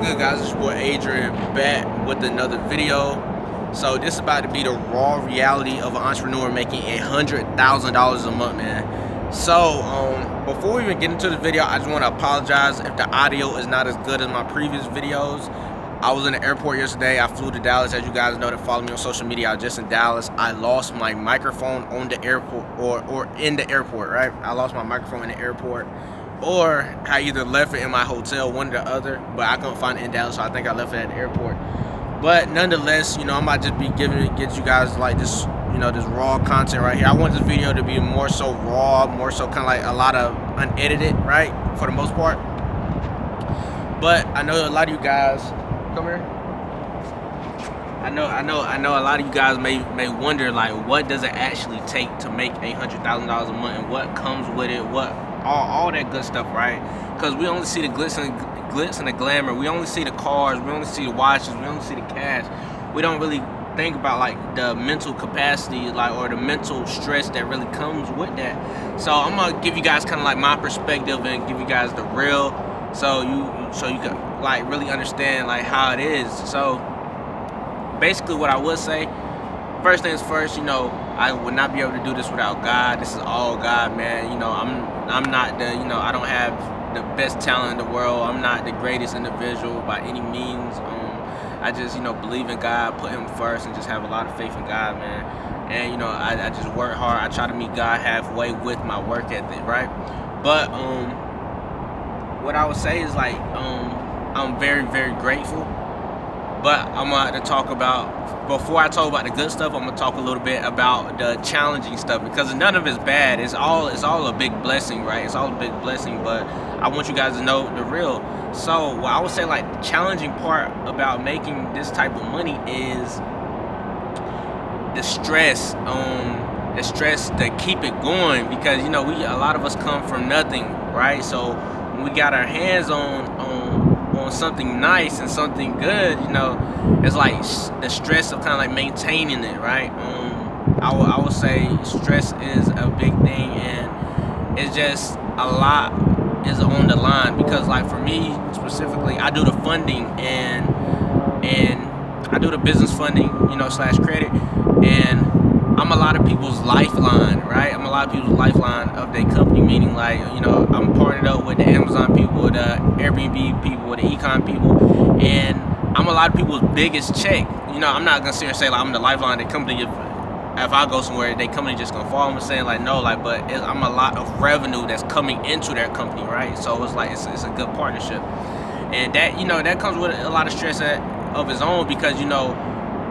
good, guys? It's your boy Adrian back with another video. So this is about to be the raw reality of an entrepreneur making $100,000 a month, man. So before we even get into the video, I just want to apologize if the audio is not as good as my previous videos. I was in the airport yesterday. I flew to Dallas. As you guys know that follow me on social media, I was just in Dallas. I lost my microphone on the airport or in the airport, right? I lost my microphone in the airport, or I either left it in my hotel, one or the other, but I couldn't find it in Dallas, so I think I left it at the airport. But nonetheless, I might just be get you guys like this, this raw content right here. I want this video to be more so raw, more so kind of like a lot of unedited, right, for the most part. But I know a lot of you guys, come here. I know a lot of you guys may wonder, like, what does it actually take to make $100,000 a month, and what comes with it, what all that good stuff, right? Because we only see the glitz and the glamour. We only see the cars, we only see the watches, we only see the cash. We don't really think about like the mental capacity, like, or the mental stress that really comes with that. So I'm gonna give you guys kind of like my perspective and give you guys the real, so you can like really understand like how it is. So basically what I would say, first things first, I would not be able to do this without God. This is all God, man. I'm not the, I don't have the best talent in the world. I'm not the greatest individual by any means. I just, believe in God, put Him first, and just have a lot of faith in God, man. And, I just work hard. I try to meet God halfway with my work ethic, right? But what I would say is, like, I'm very, very grateful. But I'm going to talk about, before I talk about the good stuff, I'm going to talk a little bit about the challenging stuff, because none of it's bad. It's all a big blessing, right? It's all a big blessing, but I want you guys to know the real. So what I would say, like, the challenging part about making this type of money is the stress to keep it going, because, a lot of us come from nothing, right? So when we got our hands on something nice and something good, it's like the stress of kind of like maintaining it, right? I would say stress is a big thing, and it's just a lot is on the line, because, like, for me specifically, I do the funding and I do the business funding, slash credit, and I'm a lot of people's lifeline, right? I'm a lot of people's lifeline of their company, meaning, like, I'm partnered up with the Amazon people, the Airbnb people, the Econ people, and I'm a lot of people's biggest check. I'm not gonna sit here and say, like, I'm the lifeline of the company. If I go somewhere, their company just gonna fall. I'm saying, like, no, like, but I'm a lot of revenue that's coming into their company, right? So it's like it's a good partnership, and that that comes with a lot of stress of its own, because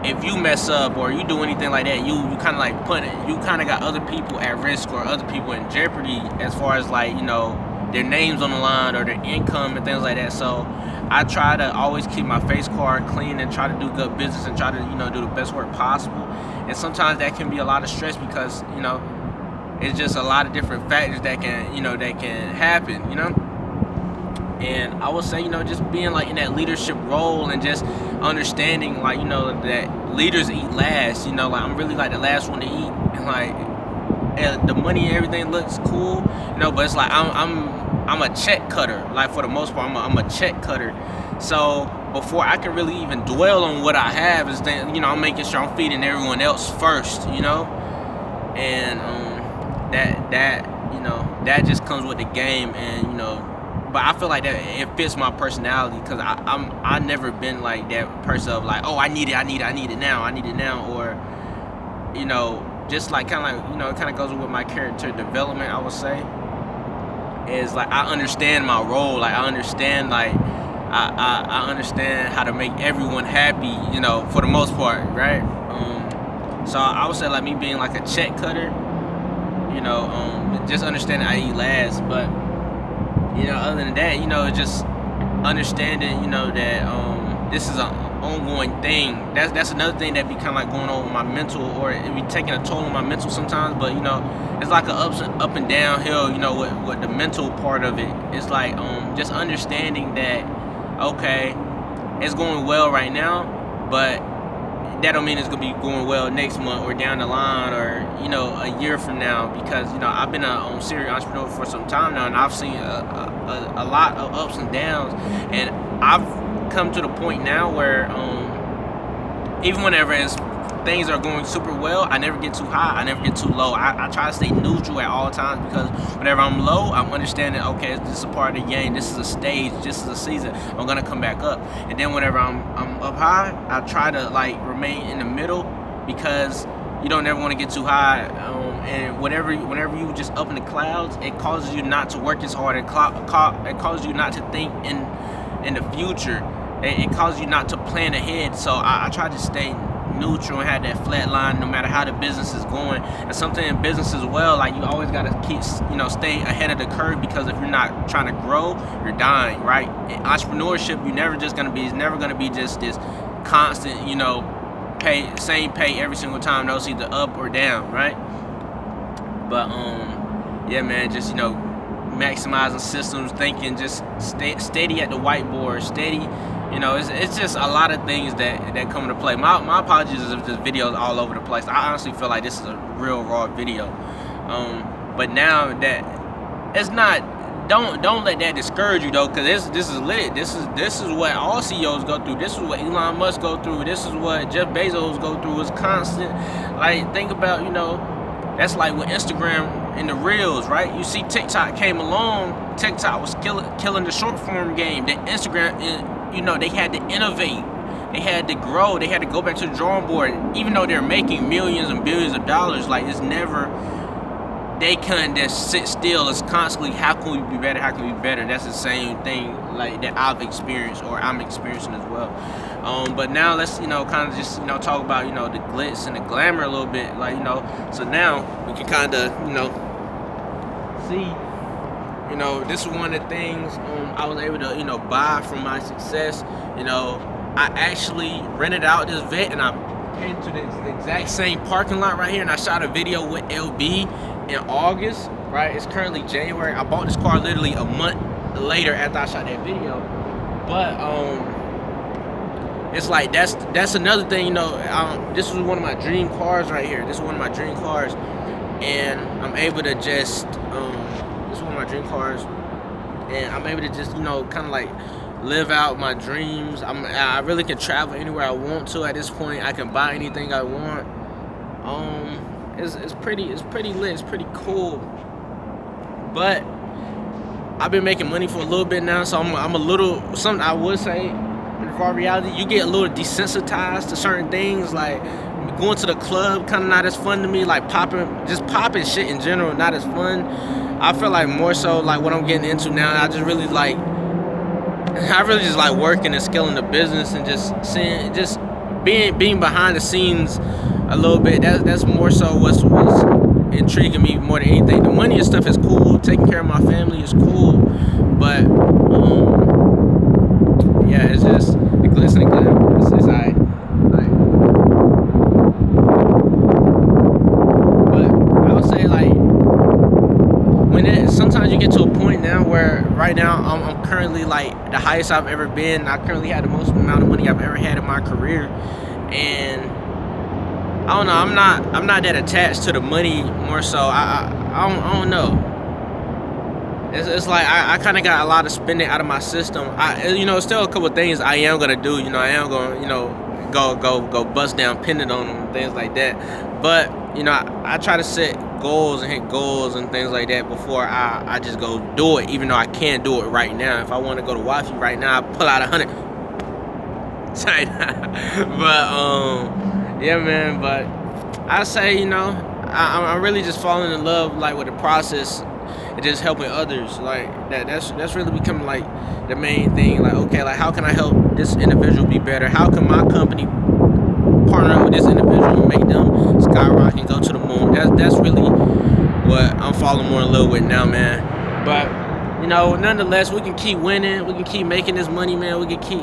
if you mess up or you do anything like that, you kind of like you kind of got other people at risk or other people in jeopardy, as far as, like, their names on the line or their income and things like that. So I try to always keep my face card clean and try to do good business and try to do the best work possible. And sometimes that can be a lot of stress, because it's just a lot of different factors that can happen, And I would say, just being like in that leadership role and just understanding, like, that leaders eat last. Like, I'm really like the last one to eat, and like, the money and everything looks cool, but it's like I'm a check cutter. Like, for the most part, I'm a check cutter. So before I can really even dwell on what I have, is that I'm making sure I'm feeding everyone else first, and that just comes with the game, and but I feel like that it fits my personality, because I never been like that person of, like, oh, I need it now, or just like kind of like, it kind of goes with my character development, I would say, is like I understand my role. Like, I understand, like, I understand how to make everyone happy, for the most part, right? So I would say, like, me being like a check cutter, just understanding I eat last. But other than that, it's just understanding, that this is an ongoing thing. That's another thing that be kind of like going on with my mental, or it be taking a toll on my mental sometimes. But it's like a up and downhill, with the mental part of it. It's like just understanding that, okay, it's going well right now, but that don't mean it's gonna be going well next month or down the line, or a year from now, because I've been a serial entrepreneur for some time now, and I've seen a lot of ups and downs, and I've come to the point now where even whenever things are going super well, I never get too high, I never get too low. I try to stay neutral at all times, because whenever I'm low, I'm understanding, okay, this is a part of the game, this is a stage, this is a season, I'm gonna come back up. And then whenever I'm up high, I try to like remain in the middle, because you don't ever want to get too high. And whenever you just up in the clouds, it causes you not to work as hard. It causes you not to think in the future. It causes you not to plan ahead. So I try to stay neutral and have that flat line no matter how the business is going. And something in business as well, like you always got to keep, stay ahead of the curve, because if you're not trying to grow, you're dying, right? In entrepreneurship, it's never gonna be just this constant, same pay every single time. Those either up or down, right? But yeah, man, just maximizing systems, thinking, just steady at the whiteboard, steady. It's just a lot of things that come into play. My apologies if this video is all over the place. I honestly feel like this is a real raw video. But now that it's not, don't let that discourage you though, because this is lit. This is what all CEOs go through. This is what Elon Musk go through. This is what Jeff Bezos go through. It's constant. Like, think about, that's like with Instagram and the reels, right? You see TikTok came along. TikTok was killing the short form game. Then Instagram, they had to innovate. They had to grow. They had to go back to the drawing board. Even though they're making millions and billions of dollars, like, it's never, they couldn't just sit still. It's constantly, how can we be better? How can we be better? That's the same thing like that I've experienced, or I'm experiencing as well. But now let's, kind of just, talk about, the glitz and the glamour a little bit. Like, so now we can kind of, see, this is one of the things I was able to, buy from my success. I actually rented out this vet, and I came to the exact same parking lot right here, and I shot a video with LB in August, right? It's currently January. I bought this car literally a month later after I shot that video. But it's like that's another thing, this was one of my dream cars right here. This is one of my dream cars, and I'm able to just this is one of my dream cars, and I'm able to just kind of like live out my dreams. I really can travel anywhere I want to at this point. I can buy anything I want. It's pretty lit. It's pretty cool. But I've been making money for a little bit now, so I'm a little, something I would say, in raw reality, you get a little desensitized to certain things. Like going to the club, kind of not as fun to me. Like popping shit in general, not as fun. I feel like more so like what I'm getting into now, I really just like working and scaling the business, and just being behind the scenes a little bit. That's more so what's intriguing me more than anything. The money and stuff is cool. Taking care of my family is cool, but yeah, it's just the glitz and the glam. It's alright. But I would say, like, sometimes you get to a point now where right now I'm currently like the highest I've ever been. I currently had the most amount of money I've ever had in my career, and I don't know. I'm not that attached to the money. More so, I don't know. It's like I kind of got a lot of spending out of my system. Still a couple of things I am gonna do. I am gonna, go bust down pendant on them and things like that. But I try to set goals and hit goals and things like that before I just go do it. Even though I can't do it right now. If I want to go to Wifey right now, I pull out 100. But yeah, man. But I say, I'm really just falling in love, like, with the process and just helping others. Like that's really becoming like the main thing. Like, okay, like, how can I help this individual be better? How can my company partner up with this individual and make them skyrocket and go to the moon? That's really what I'm falling more in love with now, man. But nonetheless, we can keep winning. We can keep making this money, man. We can keep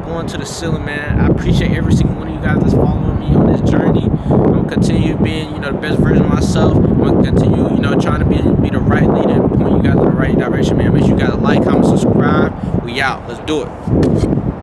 going to the ceiling, man. I appreciate every single one of you guys that's following me on this journey. I'm gonna continue being, the best version of myself. I'm gonna continue, trying to be the right leader and point you guys in the right direction, man. Make sure you guys like, comment, subscribe. We out. Let's do it.